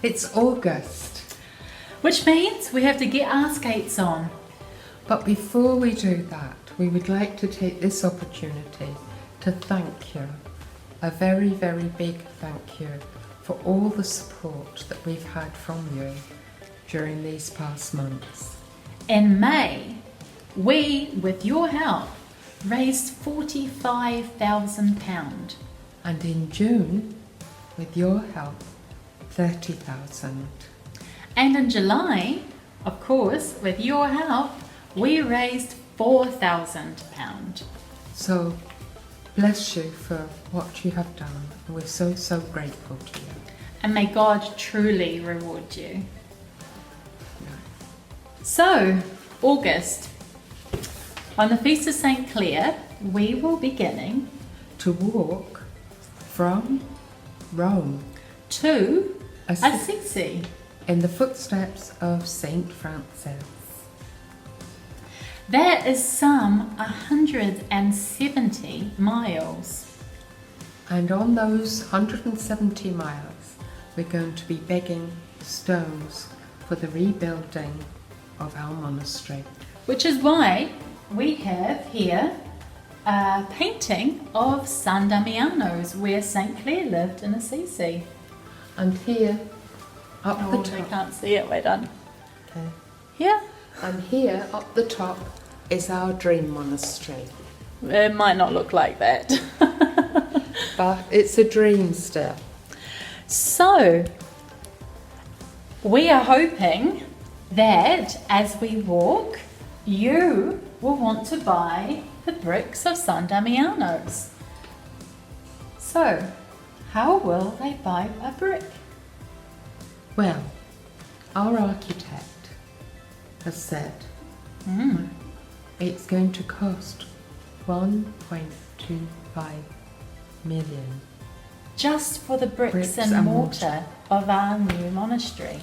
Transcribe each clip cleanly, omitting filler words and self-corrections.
It's August. Which means we have to get our skates on. But before we do that, we would like to take this opportunity to thank you. A very, very big thank you for all the support that we've had from you during these past months. In May, we, with your help, raised £45,000. And in June, with your help, 30,000. And in July, of course, with your help, we raised £4,000. So, bless you for what you have done. We're so, so grateful to you. And may God truly reward you. So, August, on the Feast of St. Clair, we will be beginning To walk from Rome to Assisi Assisi. in the footsteps of Saint Francis. That is some 170 miles. And on those 170 miles, we're going to be begging stones for the rebuilding of our monastery. Which is why we have here a painting of San Damiano's, where St. Clair lived in Assisi. And here, up the They top, can't see it, we're done. okay. Here? And here, up the top, is our dream monastery. It might not look like that. But it's a dream still. So, we are hoping that as we walk, you will want to buy the bricks of San Damiano's. So, how will they buy a brick? Well, our architect has said it's going to cost 1.25 million. Just for the bricks Bricks and and mortar of our new monastery.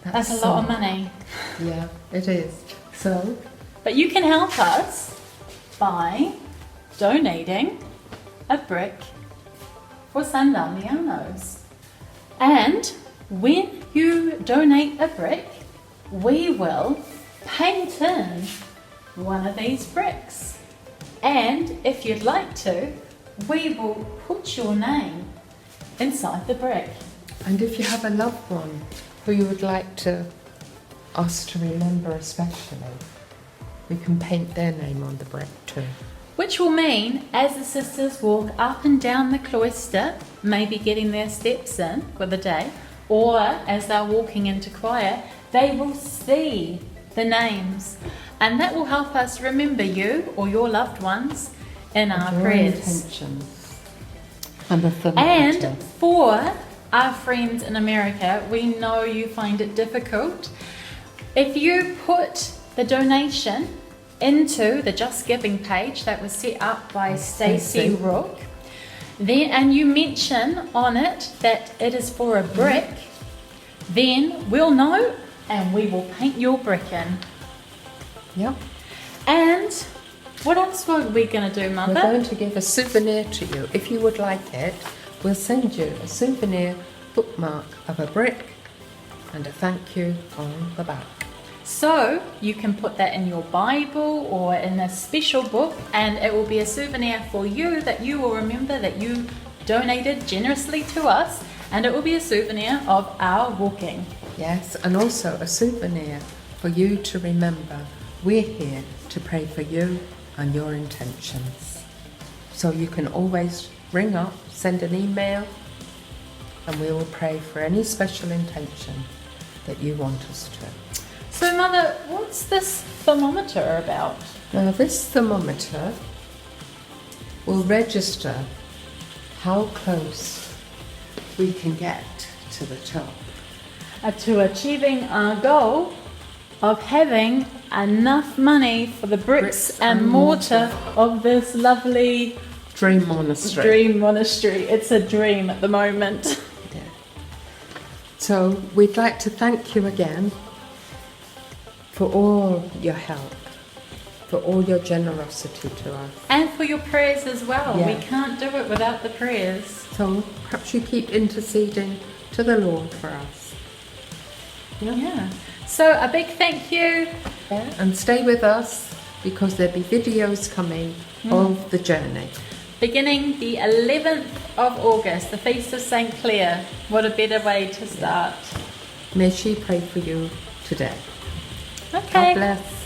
That's a lot of money. Yeah, it is. So, But you can help us by donating a brick for San Damiano's. And when you donate a brick, we will paint in one of these bricks. And if you'd like to, we will put your name inside the brick. and if you have a loved one who you would like to us to remember especially, we can paint their name on the brick too. Which will mean, as the sisters walk up and down the cloister, maybe getting their steps in for the day, or as they're walking into choir, they will see the names. And that will help us remember you or your loved ones in our Your prayers. intentions. And the And thermometer. for our friends in America, we know you find it difficult. If you put the donation into the Just Giving page that was set up by Stacey Rook, then and you mention on it that it is for a brick, then we'll know and we will paint your brick in. Yep. And what else were we going to do, Mother? We're going to give a souvenir to you. If you would like it, we'll send you a souvenir bookmark of a brick and a thank you on the back. So you can put that in your Bible or in a special book, and it will be a souvenir for you that you will remember that you donated generously to us, and it will be a souvenir of our walking. Yes, and also a souvenir for you to remember we're here to pray for you and your intentions. So you can always ring up, send an email, and we will pray for any special intention that you want us to. So Mother, what's this thermometer about? Now this thermometer will register how close we can get to the top. To achieving our goal of having enough money for the bricks and mortar of this lovely Dream monastery. dream monastery. It's a dream at the moment. Yeah. So we'd like to thank you again for all your help, for all your generosity to us. And for your prayers as well. Yeah. We can't do it without the prayers. So perhaps you keep interceding to the Lord for us. Yeah. So a big thank you. Yeah. And stay with us because there'll be videos coming of the journey. Beginning the 11th of August, the Feast of St. Clair. What a better way to start. May she pray for you today. Okay. God bless.